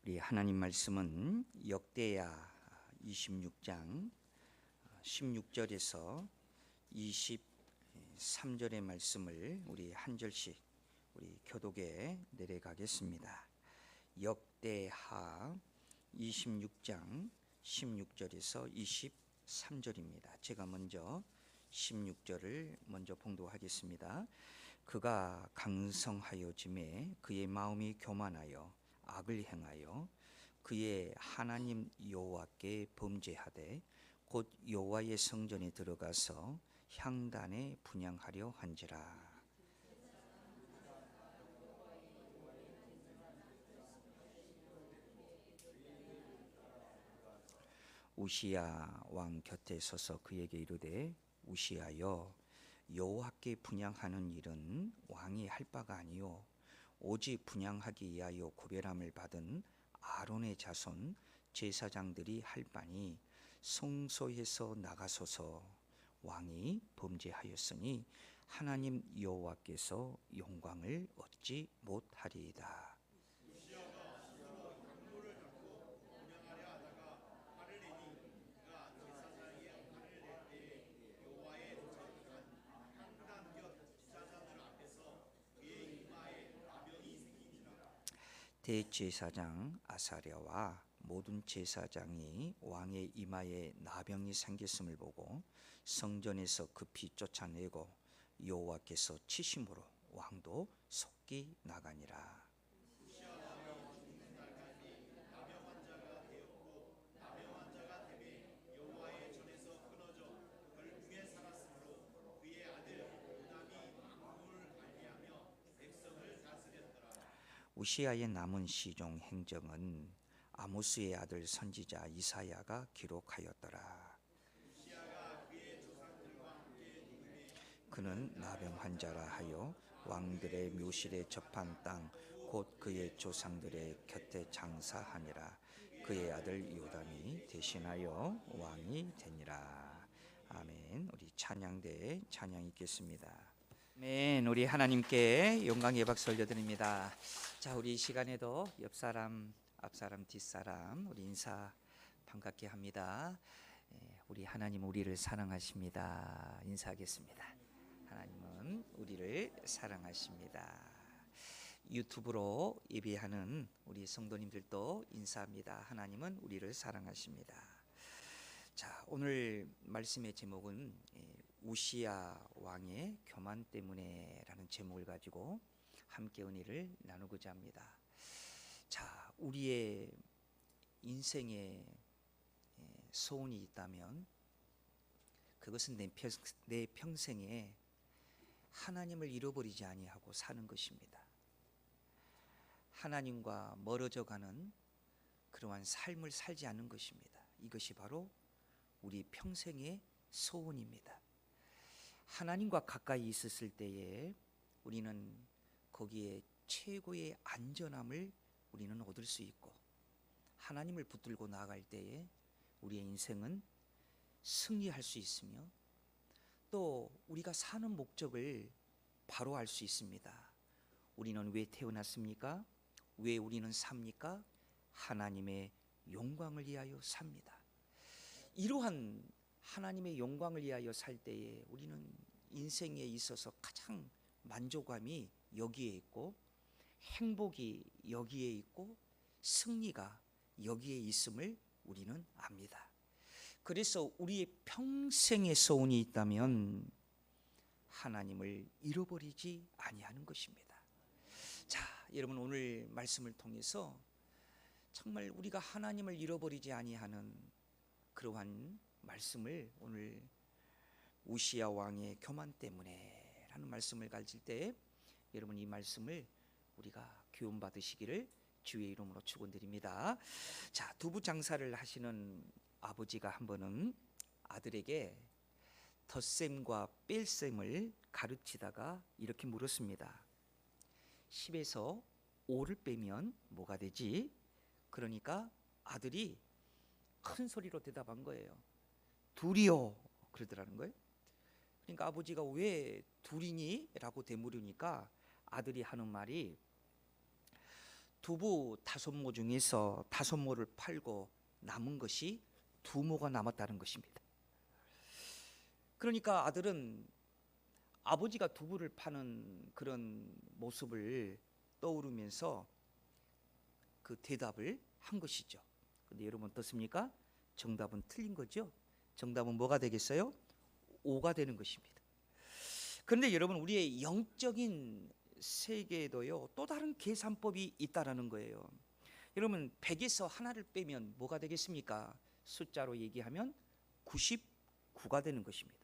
우리 하나님 말씀은 역대야 26장 16절에서 23절의 말씀을 우리 한 절씩 우리 교독에 내려가겠습니다. 역대하 26장 16절에서 23절입니다. 제가 먼저 16절을 먼저 봉독하겠습니다. 그가 강성하여짐에 그의 마음이 교만하여 악을 행하여 그의 하나님 여호와께 범죄하되 곧 여호와의 성전에 들어가서 향단에 분향하려 한지라. 우시야 왕 곁에 서서 그에게 이르되 우시야여, 여호와께 분향하는 일은 왕이 할 바가 아니요 오직 분향하기 위하여 구별함을 받은 아론의 자손 제사장들이 할 바니 성소에서 나가소서. 왕이 범죄하였으니 하나님 여호와께서 영광을 얻지 못하리이다. 대제사장 아사랴와 모든 제사장이 왕의 이마에 나병이 생겼음을 보고 성전에서 급히 쫓아내고 여호와께서 치심으로 왕도 속기 나가니라. 우시야의 남은 시종 행정은 아모스의 아들 선지자 이사야가 기록하였더라. 그는 나병 환자라 하여 왕들의 묘실에 접한 땅 곧 그의 조상들의 곁에 장사하니라. 그의 아들 요담이 대신하여 왕이 되니라. 아멘. 우리 찬양대에 찬양 있겠습니다. 아멘. 우리 하나님께 영광의 박수 올려드립니다. 자, 우리 이 시간에도 옆사람, 앞사람, 뒷사람 우리 인사 반갑게 합니다. 우리 하나님 우리를 사랑하십니다. 인사하겠습니다. 하나님은 우리를 사랑하십니다. 유튜브로 예배하는 우리 성도님들도 인사합니다. 하나님은 우리를 사랑하십니다. 자, 오늘 말씀의 제목은 우시야 왕의 교만 때문에 라는 제목을 가지고 함께 은혜를 나누고자 합니다. 자, 우리의 인생에 소원이 있다면 그것은 내 평생에 하나님을 잃어버리지 아니하고 사는 것입니다. 하나님과 멀어져 가는 그러한 삶을 살지 않는 것입니다. 이것이 바로 우리 평생의 소원입니다. 하나님과 가까이 있었을 때에 우리는 거기에 최고의 안전함을 우리는 얻을 수 있고, 하나님을 붙들고 나아갈 때에 우리의 인생은 승리할 수 있으며 또 우리가 사는 목적을 바로 알 수 있습니다. 우리는 왜 태어났습니까? 왜 우리는 삽니까? 하나님의 영광을 위하여 삽니다. 이러한 하나님의 영광을 위하여 살 때에 우리는 인생에 있어서 가장 만족감이 여기에 있고, 행복이 여기에 있고, 승리가 여기에 있음을 우리는 압니다. 그래서 우리의 평생의 소원이 있다면 하나님을 잃어버리지 아니하는 것입니다. 자, 여러분, 오늘 말씀을 통해서 정말 우리가 하나님을 잃어버리지 아니하는 그러한 말씀을 오늘 우시야 왕의 교만 때문에 라는 말씀을 가질 때 여러분, 이 말씀을 우리가 교훈 받으시기를 주의 이름으로 축원드립니다. 자, 두부 장사를 하시는 아버지가 한 번은 아들에게 덧셈과 뺄셈을 가르치다가 이렇게 물었습니다. 10에서 5를 빼면 뭐가 되지? 그러니까 아들이 큰 소리로 대답한 거예요. 둘이요, 그러더라는 거예요. 그러니까 아버지가 왜 둘이니? 라고 되물으니까 아들이 하는 말이 두부 5모 중에서 5모를 팔고 남은 것이 2모가 남았다는 것입니다. 그러니까 아들은 아버지가 두부를 파는 그런 모습을 떠오르면서 그 대답을 한 것이죠. 근데 여러분 어떻습니까? 정답은 틀린 거죠. 정답은 뭐가 되겠어요? 5가 되는 것입니다. 그런데 여러분, 우리의 영적인 세계에도요, 또 다른 계산법이 있다라는 거예요. 여러분, 100에서 하나를 빼면 뭐가 되겠습니까? 숫자로 얘기하면 99가 되는 것입니다.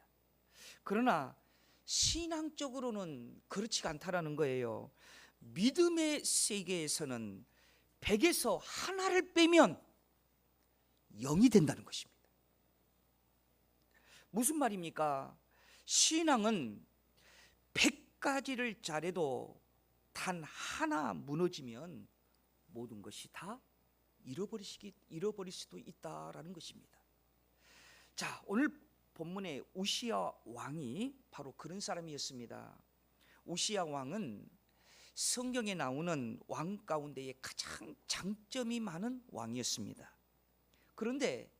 그러나 신앙적으로는 그렇지가 않다라는 거예요. 믿음의 세계에서는 100에서 하나를 빼면 0이 된다는 것입니다. 무슨 말입니까? 신앙은 100가지를 잘해도 단 하나 무너지면 모든 것이 다 잃어버릴 수도 있다라는 것입니다. 자, 오늘 본문의 우시야 왕이 바로 그런 사람이었습니다. 우시야 왕은 성경에 나오는 왕 가운데에 가장 장점이 많은 왕이었습니다. 그런데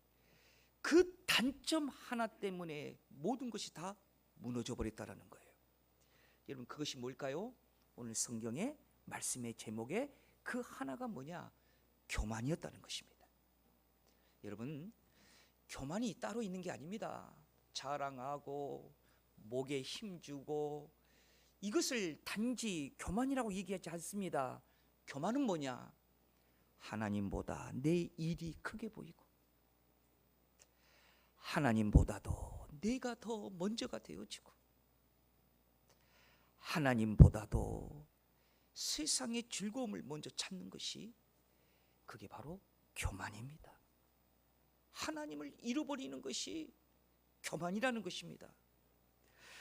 그 단점 하나 때문에 모든 것이 다 무너져 버렸다라는 거예요. 여러분, 그것이 뭘까요? 오늘 성경의 말씀의 제목에 그 하나가 뭐냐? 교만이었다는 것입니다. 여러분, 교만이 따로 있는 게 아닙니다. 자랑하고 목에 힘주고 이것을 단지 교만이라고 얘기하지 않습니다. 교만은 뭐냐? 하나님보다 내 일이 크게 보이고 하나님보다도 내가 더 먼저가 되어지고 하나님보다도 세상의 즐거움을 먼저 찾는 것이, 그게 바로 교만입니다. 하나님을 잃어버리는 것이 교만이라는 것입니다.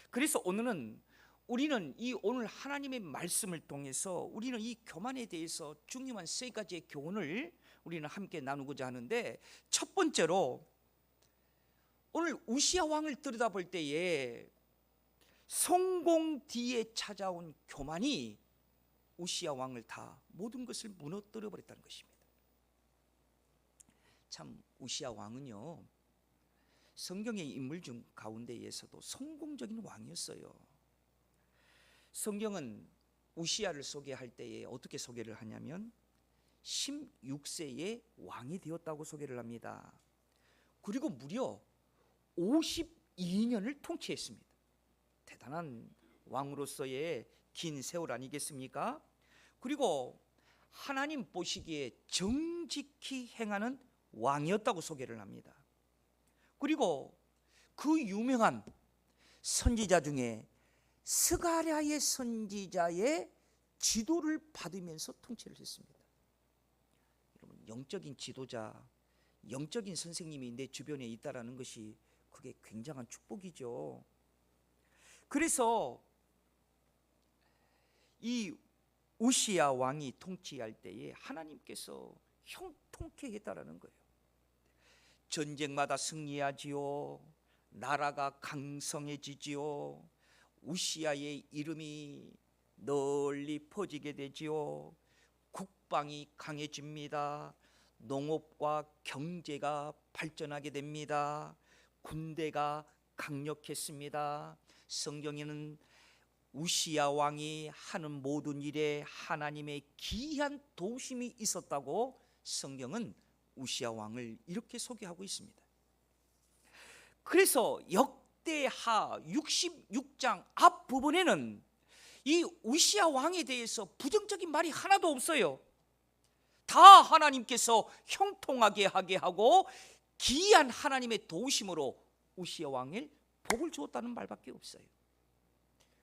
그래서 오늘은 우리는 오늘 하나님의 말씀을 통해서 우리는 이 교만에 대해서 중요한 3가지의 교훈을 우리는 함께 나누고자 하는데, 첫 번째로 오늘 우시야 왕을 들여다볼 때에 성공 뒤에 찾아온 교만이 우시야 왕을 다 모든 것을 무너뜨려 버렸다는 것입니다. 참, 우시야 왕은요, 성경의 인물 중 가운데에서도 성공적인 왕이었어요. 성경은 우시야를 소개할 때에 어떻게 소개를 하냐면 16세에 왕이 되었다고 소개를 합니다. 그리고 무려 52년을 통치했습니다. 대단한 왕으로서의 긴 세월 아니겠습니까? 그리고 하나님 보시기에 정직히 행하는 왕이었다고 소개를 합니다. 그리고 그 유명한 선지자 중에 스가랴의 선지자의 지도를 받으면서 통치를 했습니다. 여러분, 영적인 지도자, 영적인 선생님이 내 주변에 있다라는 것이 그게 굉장한 축복이죠. 그래서 이 우시야 왕이 통치할 때에 하나님께서 형통케 했다라는 거예요. 전쟁마다 승리하지요. 나라가 강성해지지요. 우시야의 이름이 널리 퍼지게 되지요. 국방이 강해집니다. 농업과 경제가 발전하게 됩니다. 군대가 강력했습니다. 성경에는 우시야 왕이 하는 모든 일에 하나님의 기이한 도우심이 있었다고 성경은 우시야 왕을 이렇게 소개하고 있습니다. 그래서 역대하 66장 앞부분에는 이 우시야 왕에 대해서 부정적인 말이 하나도 없어요. 다 하나님께서 형통하게 하게 하고 기이한 하나님의 도우심으로 우시야 왕을 복을 주었다는 말밖에 없어요.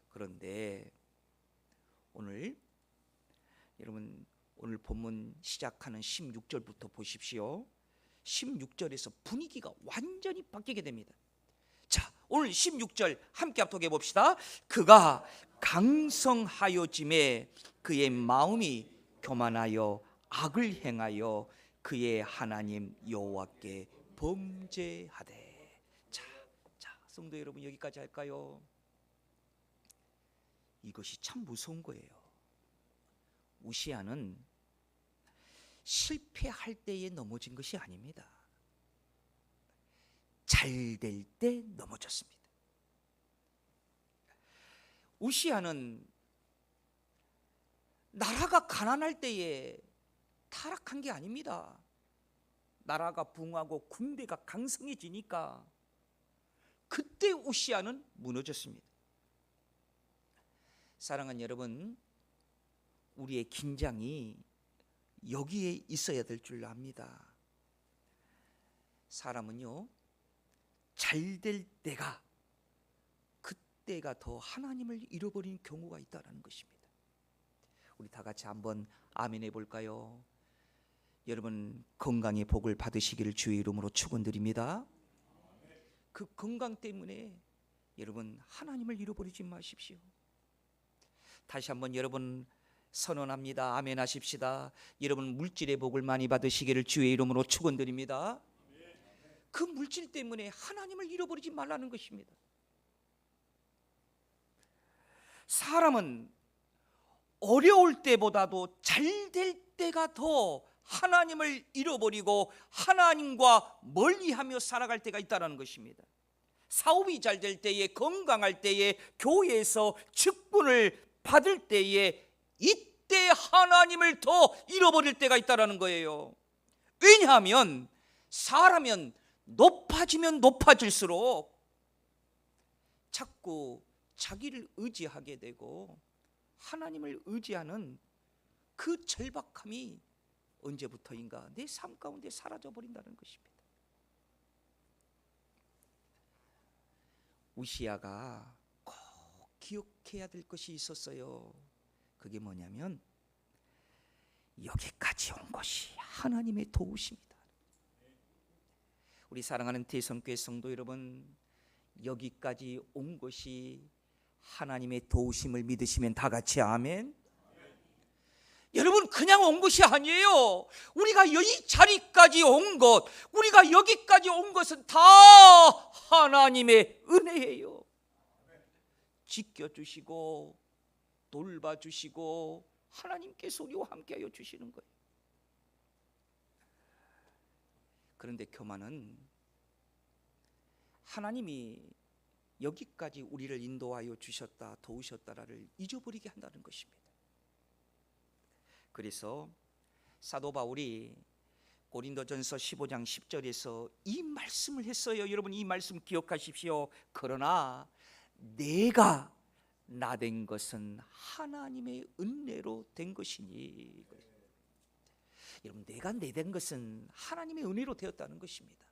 그런데 오늘 여러분, 오늘 본문 시작하는 16절부터 보십시오. 16절에서 분위기가 완전히 바뀌게 됩니다. 자, 오늘 16절 함께 합독해 봅시다. 그가 강성하여짐에 그의 마음이 교만하여 악을 행하여 그의 하나님 여호와께 범죄하되. 자, 성도 여러분, 여기까지 할까요? 이것이 참 무서운 거예요. 우시야는 실패할 때에 넘어진 것이 아닙니다. 잘 될 때 넘어졌습니다. 우시야는 나라가 가난할 때에 타락한 게 아닙니다. 나라가 부흥하고 군대가 강성해지니까 그때 우시야는 무너졌습니다. 사랑하는 여러분, 우리의 긴장이 여기에 있어야 될 줄 압니다. 사람은요, 잘 될 때가, 그때가 더 하나님을 잃어버리는 경우가 있다는 것입니다. 우리 다 같이 한번 아멘 해볼까요? 여러분, 건강의 복을 받으시기를 주의 이름으로 축원드립니다. 그 건강 때문에 여러분 하나님을 잃어버리지 마십시오. 다시 한번 여러분 선언합니다. 아멘 하십시다. 여러분 물질의 복을 많이 받으시기를 주의 이름으로 축원드립니다. 그 물질 때문에 하나님을 잃어버리지 말라는 것입니다. 사람은 어려울 때보다도 잘 될 때가 더 하나님을 잃어버리고 하나님과 멀리하며 살아갈 때가 있다는 것입니다. 사업이 잘 될 때에, 건강할 때에, 교회에서 직분을 받을 때에, 이때 하나님을 더 잃어버릴 때가 있다는 거예요. 왜냐하면 사람은 높아지면 높아질수록 자꾸 자기를 의지하게 되고 하나님을 의지하는 그 절박함이 언제부터인가 내 삶 가운데 사라져 버린다는 것입니다. 우시야가 꼭 기억해야 될 것이 있었어요. 그게 뭐냐면 여기까지 온 것이 하나님의 도우십니다. 우리 사랑하는 대성교회 성도 여러분, 여기까지 온 것이 하나님의 도우심을 믿으시면 다 같이 아멘. 여러분, 그냥 온 것이 아니에요. 우리가 이 자리까지 온 것, 우리가 여기까지 온 것은 다 하나님의 은혜예요. 지켜주시고 돌봐주시고 하나님께서 우리와 함께하여 주시는 거예요. 그런데 교만은 하나님이 여기까지 우리를 인도하여 주셨다, 도우셨다를 잊어버리게 한다는 것입니다. 그래서 사도 바울이 고린도전서 15장 10절에서 이 말씀을 했어요. 여러분, 이 말씀 기억하십시오. 그러나 내가 나 된 것은 하나님의 은혜로 된 것이니. 여러분, 내가 내 된 것은 하나님의 은혜로 되었다는 것입니다.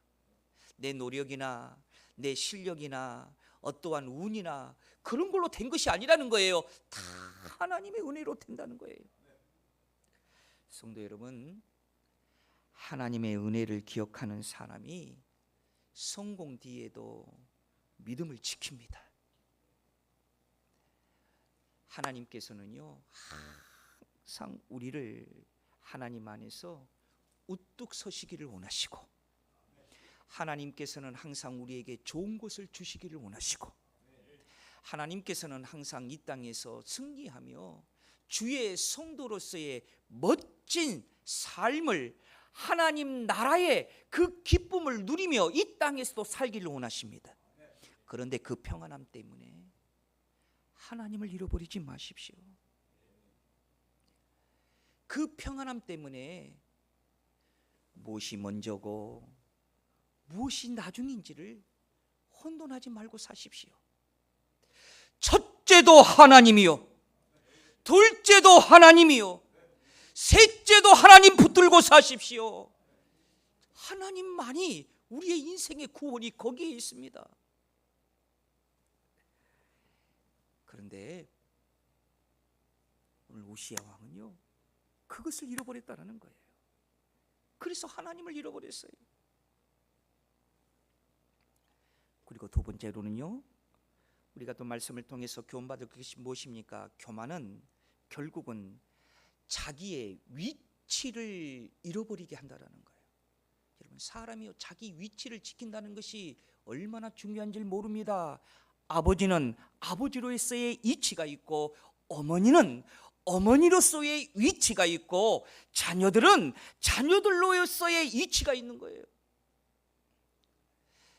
내 노력이나 내 실력이나 어떠한 운이나 그런 걸로 된 것이 아니라는 거예요. 다 하나님의 은혜로 된다는 거예요. 성도 여러분, 하나님의 은혜를 기억하는 사람이 성공 뒤에도 믿음을 지킵니다. 하나님께서는요, 항상 우리를 하나님 안에서 우뚝 서시기를 원하시고, 하나님께서는 항상 우리에게 좋은 것을 주시기를 원하시고, 하나님께서는 항상 이 땅에서 승리하며 주의 성도로서의 멋진 삶을, 하나님 나라의 그 기쁨을 누리며 이 땅에서도 살기를 원하십니다. 그런데 그 평안함 때문에 하나님을 잃어버리지 마십시오. 그 평안함 때문에 무엇이 먼저고 무엇이 나중인지를 혼돈하지 말고 사십시오. 첫째도 하나님이요, 둘째도 하나님이요, 셋째도 하나님 붙들고 사십시오. 하나님만이 우리의 인생의 구원이 거기에 있습니다. 그런데 오늘 우시야 왕은요, 그것을 잃어버렸다는 거예요. 그래서 하나님을 잃어버렸어요. 그리고 두 번째로는요, 우리가 또 말씀을 통해서 교훈받을 것이 무엇입니까? 교만은 결국은 자기의 위치를 잃어버리게 한다는 거예요. 여러분, 사람이 자기 위치를 지킨다는 것이 얼마나 중요한지 모릅니다. 아버지는 아버지로서의 이치가 있고, 어머니는 어머니로서의 위치가 있고 자녀들은 자녀들로서의 위치가 있는 거예요.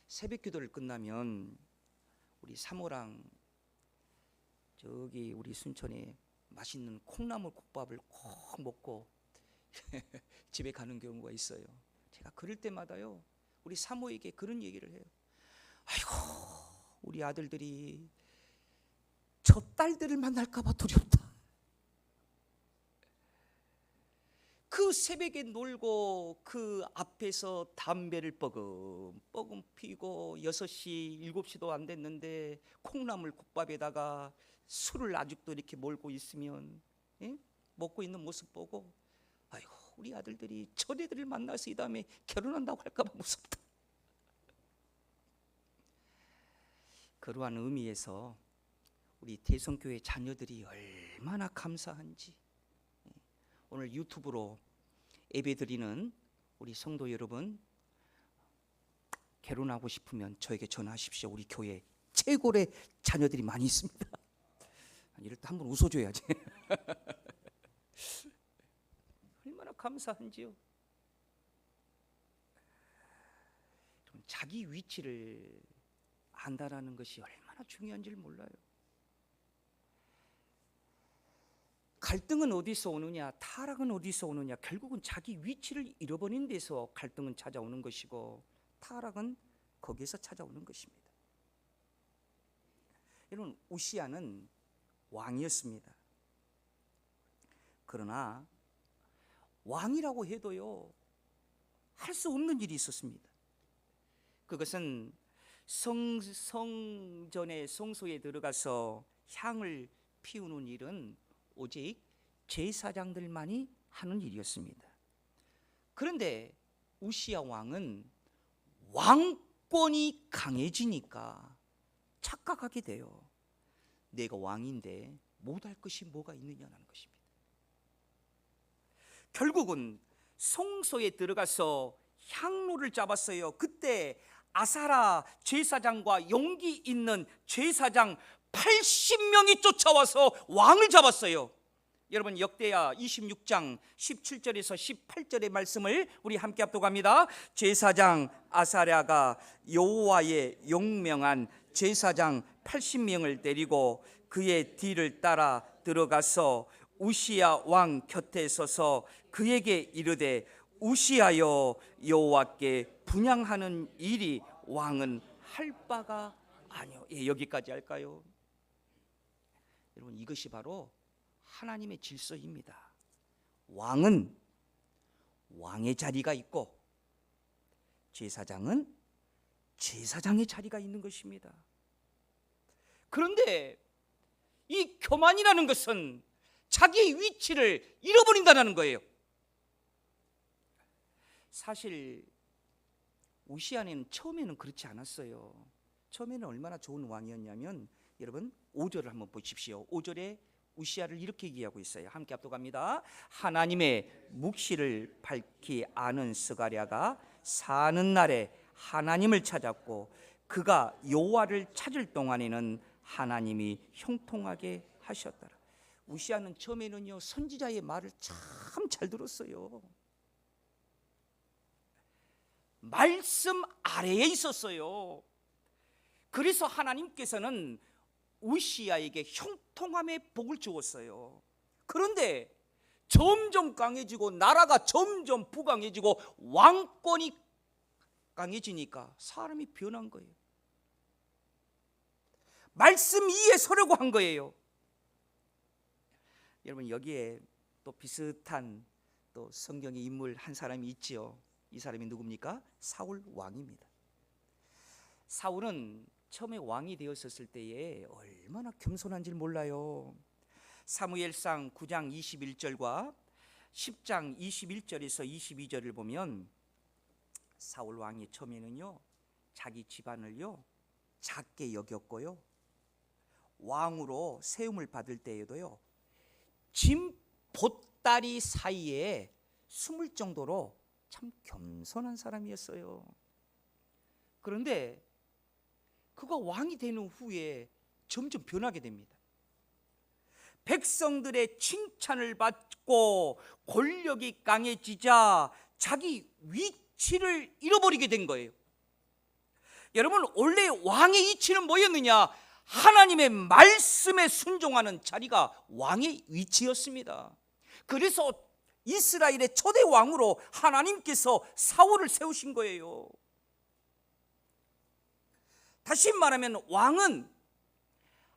새벽 기도를 끝나면 우리 사모랑 저기 우리 순천에 맛있는 콩나물 국밥을 꼭 먹고 집에 가는 경우가 있어요. 제가 그럴 때마다요 우리 사모에게 그런 얘기를 해요. 아이고 우리 아들들이 저 딸들을 만날까 봐 두렵다. 그 새벽에 놀고 그 앞에서 담배를 뻐금뻐금 피고 6시 7시도 안 됐는데 콩나물 국밥에다가 술을 아직도 이렇게 몰고 있으면 먹고 있는 모습 보고 아이고 우리 아들들이 저네들을 만나서 이 다음에 결혼한다고 할까 봐 무섭다. 그러한 의미에서 우리 대성교회 자녀들이 얼마나 감사한지 오늘 유튜브로 예배드리는 우리 성도 여러분 결혼하고 싶으면 저에게 전화하십시오. 우리 교회 최고의 자녀들이 많이 있습니다. 이럴 때 한번 웃어줘야지. 얼마나 감사한지요. 자기 위치를 안다라는 것이 얼마나 중요한지를 몰라요. 갈등은 어디서 오느냐, 타락은 어디서 오느냐, 결국은 자기 위치를 잃어버린 데서 갈등은 찾아오는 것이고 타락은 거기에서 찾아오는 것입니다. 여러분 우시야는 왕이었습니다. 그러나 왕이라고 해도요 할 수 없는 일이 있었습니다. 그것은 성전의 성소에 들어가서 향을 피우는 일은 오직 제사장들만이 하는 일이었습니다. 그런데 우시야 왕은 왕권이 강해지니까 착각하게 돼요. 내가 왕인데 못할 것이 뭐가 있느냐는 것입니다. 결국은 성소에 들어가서 향로를 잡았어요. 그때 아사랴 제사장과 용기 있는 제사장 80명이 쫓아와서 왕을 잡았어요. 여러분 역대하 26장 17절에서 18절의 말씀을 우리 함께 합독합니다. 제사장 아사랴가 여호와의 용명한 제사장 80명을 데리고 그의 뒤를 따라 들어가서 우시야 왕 곁에 서서 그에게 이르되 우시야여 여호와께 분향하는 일이 왕은 할 바가 아니오. 여기까지 할까요? 여러분 이것이 바로 하나님의 질서입니다. 왕은 왕의 자리가 있고 제사장은 제사장의 자리가 있는 것입니다. 그런데 이 교만이라는 것은 자기의 위치를 잃어버린다는 거예요. 사실 우시야는 처음에는 그렇지 않았어요. 처음에는 얼마나 좋은 왕이었냐면 여러분 5절을 한번 보십시오. 5절에 우시야를 이렇게 얘기하고 있어요. 함께 합독합니다. 하나님의 묵시를 밝히 아는 스가랴가 사는 날에 하나님을 찾았고 그가 여호와를 찾을 동안에는 하나님이 형통하게 하셨더라. 우시야는 처음에는요 선지자의 말을 참 잘 들었어요. 말씀 아래에 있었어요. 그래서 하나님께서는 우시야에게 형통함의 복을 주었어요. 그런데 점점 강해지고 나라가 점점 부강해지고 왕권이 강해지니까 사람이 변한 거예요. 말씀 위에 서려고 한 거예요. 여러분 여기에 또 비슷한 또 성경의 인물 한 사람이 있지요. 이 사람이 누굽니까? 사울 왕입니다. 사울은 처음에 왕이 되었을 때에 얼마나 겸손한지 몰라요. 사무엘상 9장 21절과 10장 21절에서 22절을 보면 사울 왕이 처음에는요 자기 집안을요 작게 여겼고요 왕으로 세움을 받을 때에도요 짐 보따리 사이에 숨을 정도로 참 겸손한 사람이었어요. 그런데 그가 왕이 되는 후에 점점 변하게 됩니다. 백성들의 칭찬을 받고 권력이 강해지자 자기 위치를 잃어버리게 된 거예요. 여러분, 원래 왕의 위치는 뭐였느냐? 하나님의 말씀에 순종하는 자리가 왕의 위치였습니다. 그래서 이스라엘의 초대 왕으로 하나님께서 사울을 세우신 거예요. 다시 말하면 왕은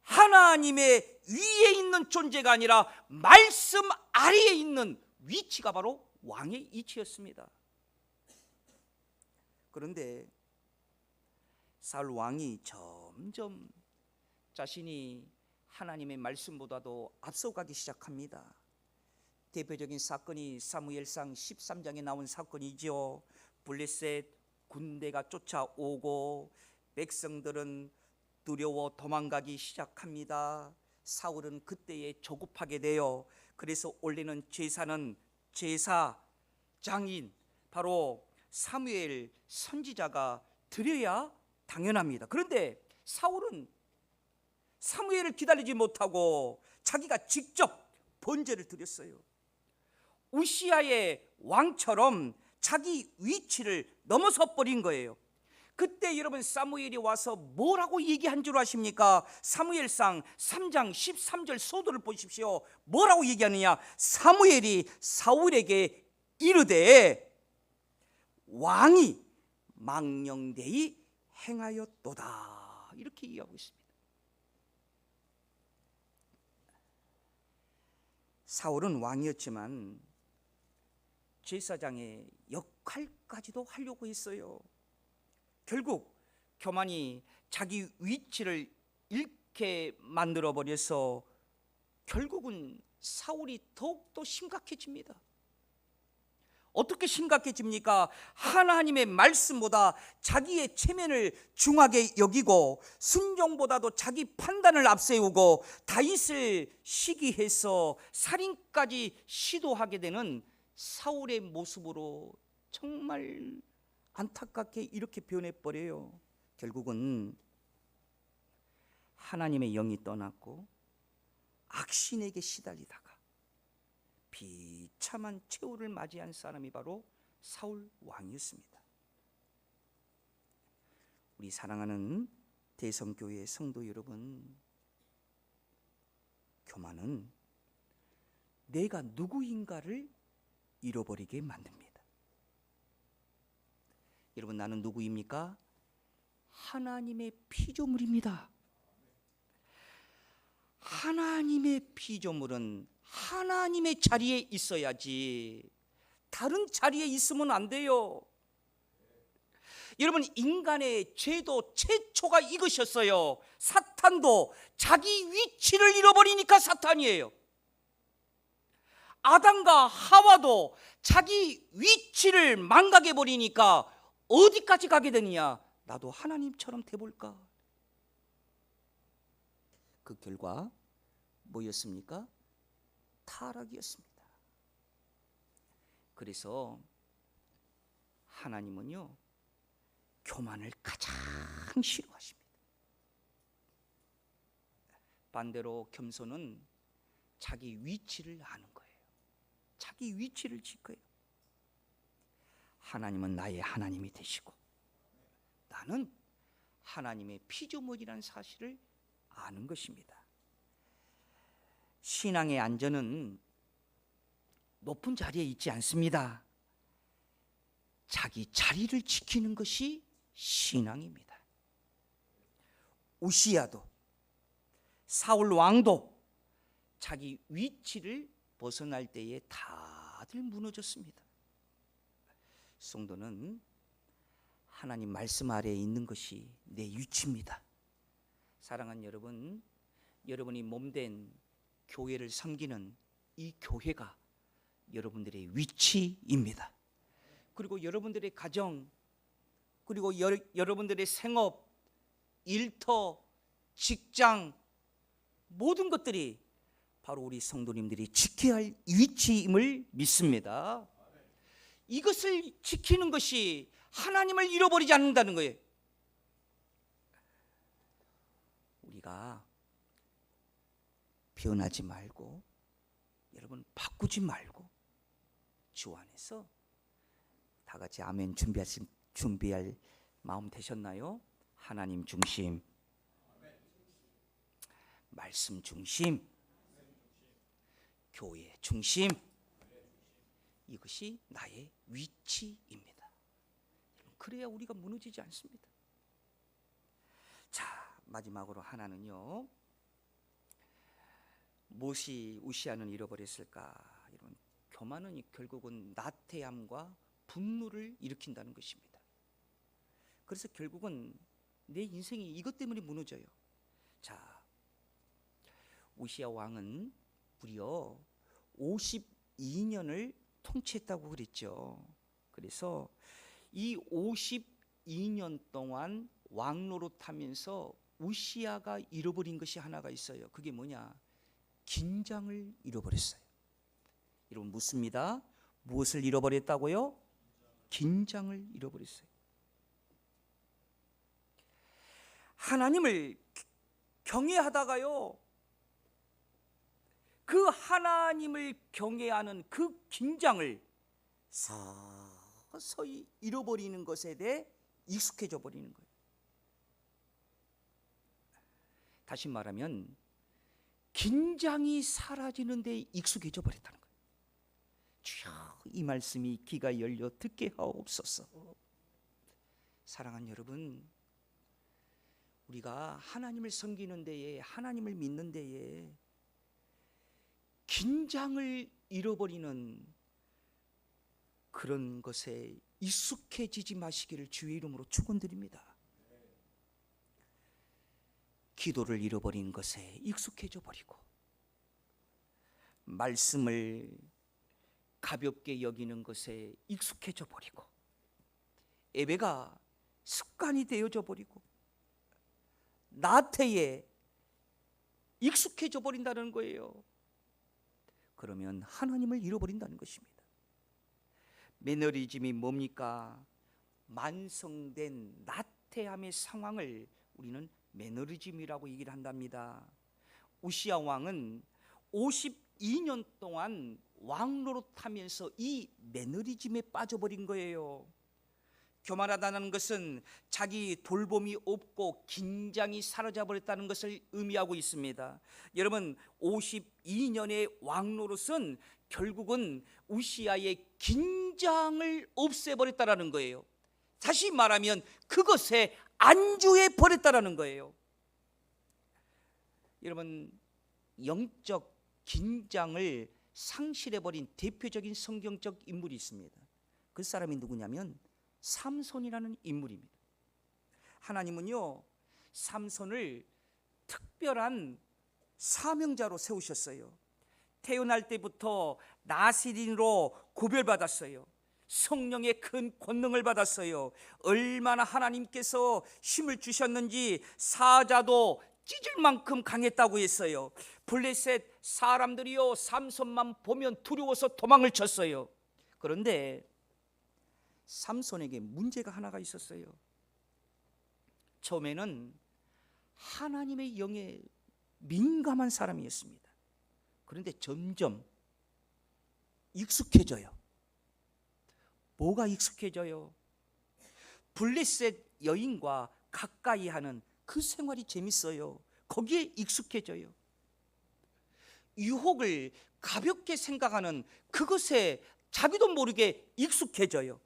하나님의 위에 있는 존재가 아니라 말씀 아래에 있는 위치가 바로 왕의 위치였습니다. 그런데 사울 왕이 점점 자신이 하나님의 말씀보다도 앞서가기 시작합니다. 대표적인 사건이 사무엘상 13장에 나온 사건이죠. 블레셋 군대가 쫓아오고 백성들은 두려워 도망가기 시작합니다. 사울은 그때에 조급하게 돼요. 그래서 올리는 제사는 제사장인 바로 사무엘 선지자가 드려야 당연합니다. 그런데 사울은 사무엘을 기다리지 못하고 자기가 직접 번제를 드렸어요. 우시아의 왕처럼 자기 위치를 넘어서 버린 거예요. 그때 여러분 사무엘이 와서 뭐라고 얘기한 줄 아십니까? 사무엘상 3장 13절 소도를 보십시오. 뭐라고 얘기하느냐? 사무엘이 사울에게 이르되 왕이 망령되이 행하였도다, 이렇게 얘기하고 있습니다. 사울은 왕이었지만 제사장의 역할까지도 하려고 했어요. 결국 교만이 자기 위치를 잃게 만들어 버려서 결국은 사울이 더욱더 심각해집니다. 어떻게 심각해집니까? 하나님의 말씀보다 자기의 체면을 중하게 여기고 순종보다도 자기 판단을 앞세우고 다윗을 시기해서 살인까지 시도하게 되는 사울의 모습으로 정말 안타깝게 이렇게 변해버려요. 결국은 하나님의 영이 떠났고 악신에게 시달리다가 비참한 최후를 맞이한 사람이 바로 사울 왕이었습니다. 우리 사랑하는 대성교회 성도 여러분, 교만은 내가 누구인가를 잃어버리게 만듭니다. 여러분, 나는 누구입니까? 하나님의 피조물입니다. 하나님의 피조물은 하나님의 자리에 있어야지 다른 자리에 있으면 안 돼요. 여러분, 인간의 죄도 최초가 이것이었어요. 사탄도 자기 위치를 잃어버리니까 사탄이에요. 아담과 하와도 자기 위치를 망각해 버리니까 어디까지 가게 되느냐? 나도 하나님처럼 돼볼까? 그 결과 뭐였습니까? 타락이었습니다. 그래서 하나님은요, 교만을 가장 싫어하십니다. 반대로 겸손은 자기 위치를 아는 거예요. 자기 위치를 지켜요. 하나님은 나의 하나님이 되시고 나는 하나님의 피조물이라는 사실을 아는 것입니다. 신앙의 안전은 높은 자리에 있지 않습니다. 자기 자리를 지키는 것이 신앙입니다. 우시야도 사울 왕도 자기 위치를 벗어날 때에 다들 무너졌습니다. 성도는 하나님 말씀 아래에 있는 것이 내 위치입니다. 사랑하는 여러분, 여러분이 몸된 교회를 섬기는 이 교회가 여러분들의 위치입니다. 그리고 여러분들의 가정, 그리고 여러분들의 생업, 일터, 직장, 모든 것들이 바로 우리 성도님들이 지켜야 할 위치임을 믿습니다. 이것을 지키는 것이 하나님을 잃어버리지 않는다는 거예요. 우리가 변하지 말고, 여러분 바꾸지 말고 주 안에서 다 같이 아멘 준비할 마음 되셨나요? 하나님 중심, 말씀 중심, 교회 중심, 이것이 나의 위치입니다. 그래야 우리가 무너지지 않습니다. 자, 마지막으로 하나는요, 무엇이 우시아는 잃어버렸을까? 이런 교만은 결국은 나태함과 분노를 일으킨다는 것입니다. 그래서 결국은 내 인생이 이것 때문에 무너져요. 자, 우시아 왕은 무려 52년을 통치했다고 그랬죠. 그래서 이 52년 동안 왕노릇하면서 우시아가 잃어버린 것이 하나가 있어요. 그게 뭐냐? 긴장을 잃어버렸어요. 여러분 묻습니다. 무엇을 잃어버렸다고요? 긴장을 잃어버렸어요. 하나님을 경외하다가요, 그 하나님을 경외하는 그 긴장을 서서히 잃어버리는 것에 대해 익숙해져 버리는 거예요. 다시 말하면 긴장이 사라지는 데 익숙해져 버렸다는 거예요. 주여, 이 말씀이 귀가 열려 듣게 하옵소서. 사랑하는 여러분, 우리가 하나님을 섬기는 데에, 하나님을 믿는 데에 긴장을 잃어버리는 그런 것에 익숙해지지 마시기를 주의 이름으로 축원드립니다. 기도를 잃어버린 것에 익숙해져 버리고, 말씀을 가볍게 여기는 것에 익숙해져 버리고, 예배가 습관이 되어져 버리고, 나태에 익숙해져 버린다는 거예요. 그러면 하나님을 잃어버린다는 것입니다. 매너리즘이 뭡니까? 만성된 나태함의 상황을 우리는 매너리즘이라고 얘기를 한답니다. 우시아 왕은 52년 동안 왕노릇하면서 이 매너리즘에 빠져버린 거예요. 교만하다는 것은 자기 돌봄이 없고 긴장이 사라져버렸다는 것을 의미하고 있습니다. 여러분, 52년의 왕노릇은 결국은 우시아의 긴장을 없애버렸다는 거예요. 다시 말하면 그것에 안주해 버렸다는 거예요. 여러분, 영적 긴장을 상실해버린 대표적인 성경적 인물이 있습니다. 그 사람이 누구냐면 삼손이라는 인물입니다. 하나님은요, 삼손을 특별한 사명자로 세우셨어요. 태어날 때부터 나시린으로 구별받았어요. 성령의 큰 권능을 받았어요. 얼마나 하나님께서 힘을 주셨는지 사자도 찢을 만큼 강했다고 했어요. 블레셋 사람들이요, 삼손만 보면 두려워서 도망을 쳤어요. 그런데 삼손에게 문제가 하나가 있었어요. 처음에는 하나님의 영에 민감한 사람이었습니다. 그런데 점점 익숙해져요. 뭐가 익숙해져요? 블레셋 여인과 가까이 하는 그 생활이 재밌어요. 거기에 익숙해져요. 유혹을 가볍게 생각하는 그것에 자기도 모르게 익숙해져요.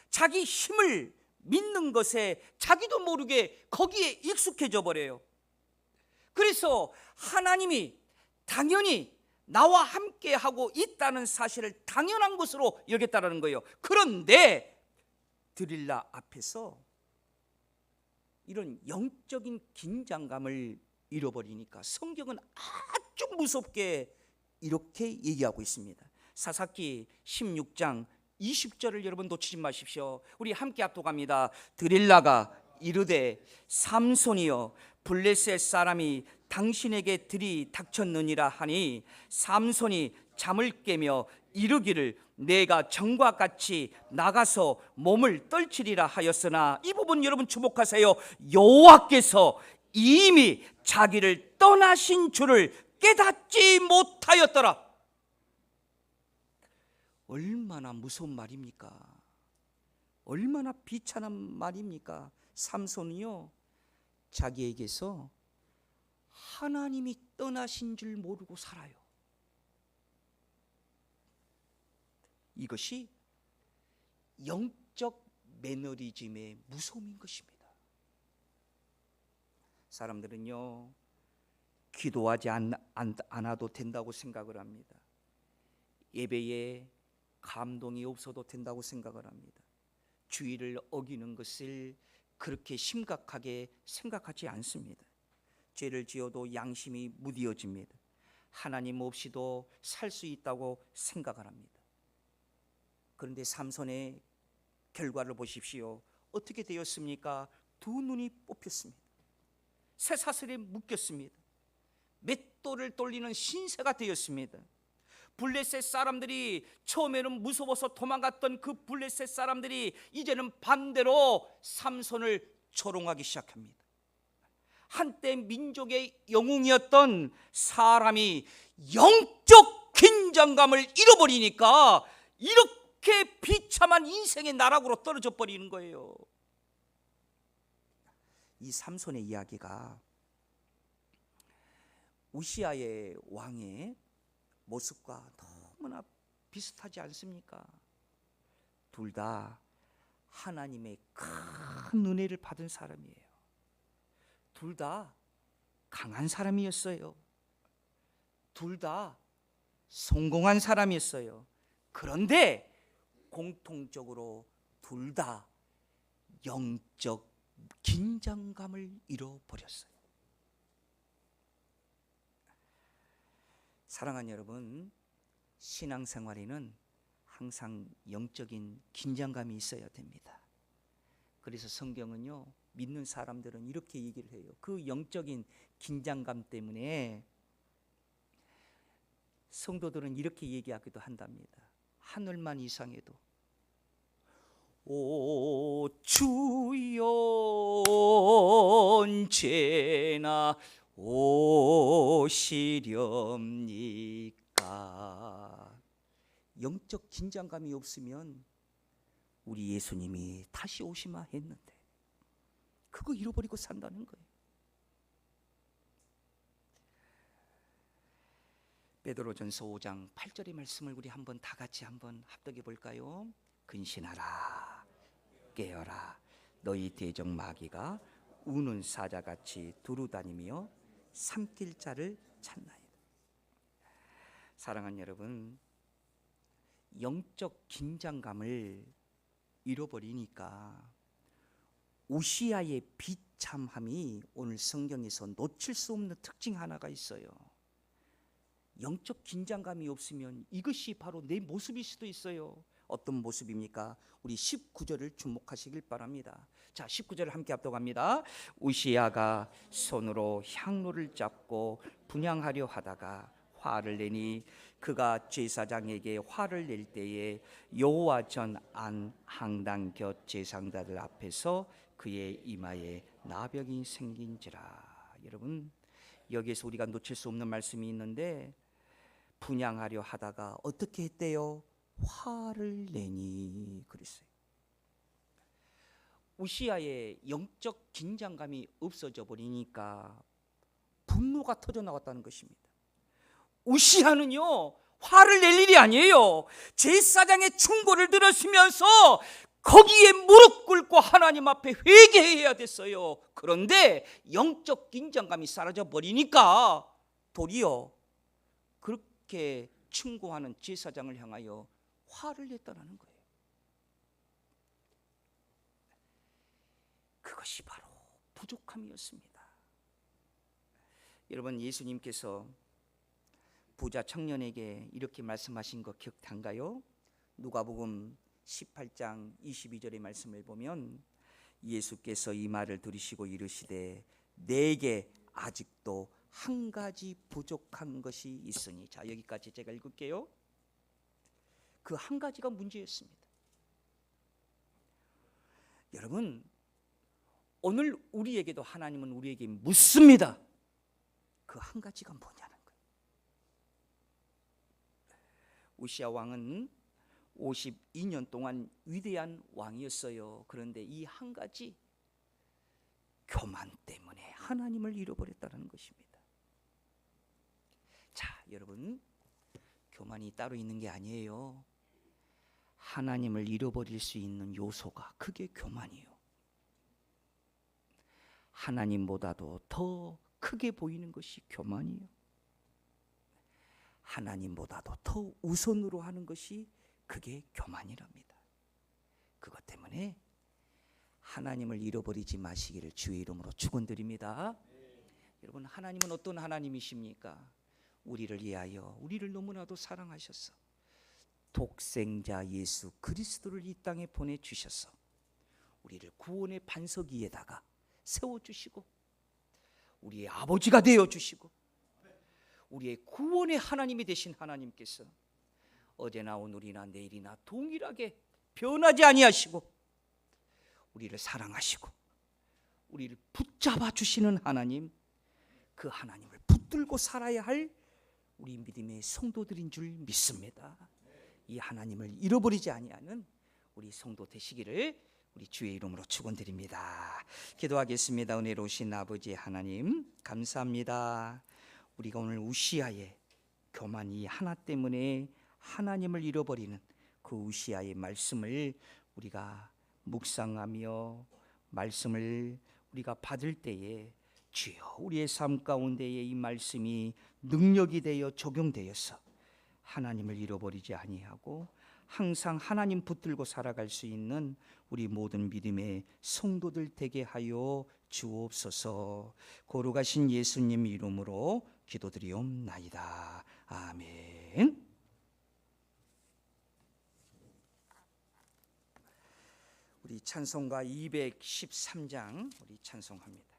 자기 힘을 믿는 것에 자기도 모르게 거기에 익숙해져 버려요. 그래서 하나님이 당연히 나와 함께 하고 있다는 사실을 당연한 것으로 여겼다는 거예요. 그런데 드릴라 앞에서 이런 영적인 긴장감을 잃어버리니까 성경은 아주 무섭게 이렇게 얘기하고 있습니다. 사사기 16장 20절을 여러분 놓치지 마십시오. 우리 함께 합독합니다. 드릴라가 이르되 삼손이여, 블레셋 사람이 당신에게 들이 닥쳤느니라 하니 삼손이 잠을 깨며 이르기를 내가 전과 같이 나가서 몸을 떨치리라 하였으나, 이 부분 여러분 주목하세요. 여호와께서 이미 자기를 떠나신 줄을 깨닫지 못하였더라. 얼마나 무서운 말입니까? 얼마나 비참한 말입니까? 삼손이요, 자기에게서 하나님이 떠나신 줄 모르고 살아요. 이것이 영적 매너리즘의 무서움인 것입니다. 사람들은요, 기도하지 않아도 된다고 생각을 합니다. 예배에 감동이 없어도 된다고 생각을 합니다. 주의를 어기는 것을 그렇게 심각하게 생각하지 않습니다. 죄를 지어도 양심이 무디어집니다. 하나님 없이도 살 수 있다고 생각을 합니다. 그런데 삼손의 결과를 보십시오. 어떻게 되었습니까? 두 눈이 뽑혔습니다. 쇠사슬에 묶였습니다. 맷돌을 돌리는 신세가 되었습니다. 블레셋 사람들이 처음에는 무서워서 도망갔던 그 블레셋 사람들이 이제는 반대로 삼손을 조롱하기 시작합니다. 한때 민족의 영웅이었던 사람이 영적 긴장감을 잃어버리니까 이렇게 비참한 인생의 나락으로 떨어져 버리는 거예요. 이 삼손의 이야기가 우시아의 왕의 모습과 너무나 비슷하지 않습니까? 둘 다 하나님의 큰 은혜를 받은 사람이에요. 둘 다 강한 사람이었어요. 둘 다 성공한 사람이었어요. 그런데 공통적으로 둘 다 영적 긴장감을 잃어버렸어요. 사랑하는 여러분, 신앙생활에는 항상 영적인 긴장감이 있어야 됩니다. 그래서 성경은요, 믿는 사람들은 이렇게 얘기를 해요. 그 영적인 긴장감 때문에 성도들은 이렇게 얘기하기도 한답니다. 하늘만 이상해도 오 주여 언제나 오시렵니까? 영적 긴장감이 없으면 우리 예수님이 다시 오시마 했는데 그거 잃어버리고 산다는 거예요. 베드로전서 5장 8절의 말씀을 우리 한번 다 같이 한번 합독해 볼까요? 근신하라 깨어라 너희 대적 마귀가 우는 사자같이 두루다니며 삼킬 자를 찾나이다. 사랑하는 여러분, 영적 긴장감을 잃어버리니까 우시아의 비참함이 오늘 성경에서 놓칠 수 없는 특징 하나가 있어요. 영적 긴장감이 없으면 이것이 바로 내 모습일 수도 있어요. 어떤 모습입니까? 우리 19절을 주목하시길 바랍니다. 자, 19절을 함께 합독합니다. 우시아가 손으로 향로를 잡고 분향하려 하다가 화를 내니 그가 제사장에게 화를 낼 때에 여호와 전 안 항당 곁 제사장들 앞에서 그의 이마에 나병이 생긴지라. 여러분, 여기에서 우리가 놓칠 수 없는 말씀이 있는데 분향하려 하다가 어떻게 했대요? 화를 내니 그랬어요. 우시아의 영적 긴장감이 없어져 버리니까 분노가 터져 나왔다는 것입니다. 우시아는요, 화를 낼 일이 아니에요. 제사장의 충고를 들었으면서 거기에 무릎 꿇고 하나님 앞에 회개해야 됐어요. 그런데 영적 긴장감이 사라져 버리니까 도리어 그렇게 충고하는 제사장을 향하여 화를 냈다는 거예요. 그것이 바로 부족함이었습니다. 여러분, 예수님께서 부자 청년에게 이렇게 말씀하신 거 기억한가요? 누가복음 18장 22절의 말씀을 보면 예수께서 이 말을 들으시고 이르시되 내게 아직도 한 가지 부족한 것이 있으니. 자, 여기까지 제가 읽을게요. 그 한 가지가 문제였습니다. 여러분, 오늘 우리에게도 하나님은 우리에게 묻습니다. 그 한 가지가 뭐냐는 거예요. 우시야 왕은 52년 동안 위대한 왕이었어요. 그런데 이 한 가지 교만 때문에 하나님을 잃어버렸다는 것입니다. 자, 여러분, 교만이 따로 있는 게 아니에요. 하나님을 잃어버릴 수 있는 요소가 그게 교만이에요. 하나님보다도 더 크게 보이는 것이 교만이에요. 하나님보다도 더 우선으로 하는 것이 그게 교만이랍니다. 그것 때문에 하나님을 잃어버리지 마시기를 주의 이름으로 축원드립니다. 여러분, 하나님은 어떤 하나님이십니까? 우리를 위하여 우리를 너무나도 사랑하셔서 독생자 예수 그리스도를 이 땅에 보내주셔서 우리를 구원의 반석 위에다가 세워주시고 우리의 아버지가 되어주시고 우리의 구원의 하나님이 되신 하나님께서 어제나 오늘이나 내일이나 동일하게 변하지 아니하시고 우리를 사랑하시고 우리를 붙잡아 주시는 하나님, 그 하나님을 붙들고 살아야 할 우리 믿음의 성도들인 줄 믿습니다. 이 하나님을 잃어버리지 아니하는 우리 성도 되시기를 우리 주의 이름으로 축원드립니다. 기도하겠습니다. 은혜로우신 아버지 하나님, 감사합니다. 우리가 오늘 우시아의 교만이 하나 때문에 하나님을 잃어버리는 그 우시아의 말씀을 우리가 묵상하며 말씀을 우리가 받을 때에 주여 우리의 삶 가운데에 이 말씀이 능력이 되어 적용되어서 하나님을 잃어버리지 아니하고 항상 하나님 붙들고 살아갈 수 있는 우리 모든 믿음의 성도들 되게 하여 주옵소서. 거룩하신 예수님 이름으로 기도드리옵나이다. 아멘. 우리 찬송가 213장 우리 찬송합니다.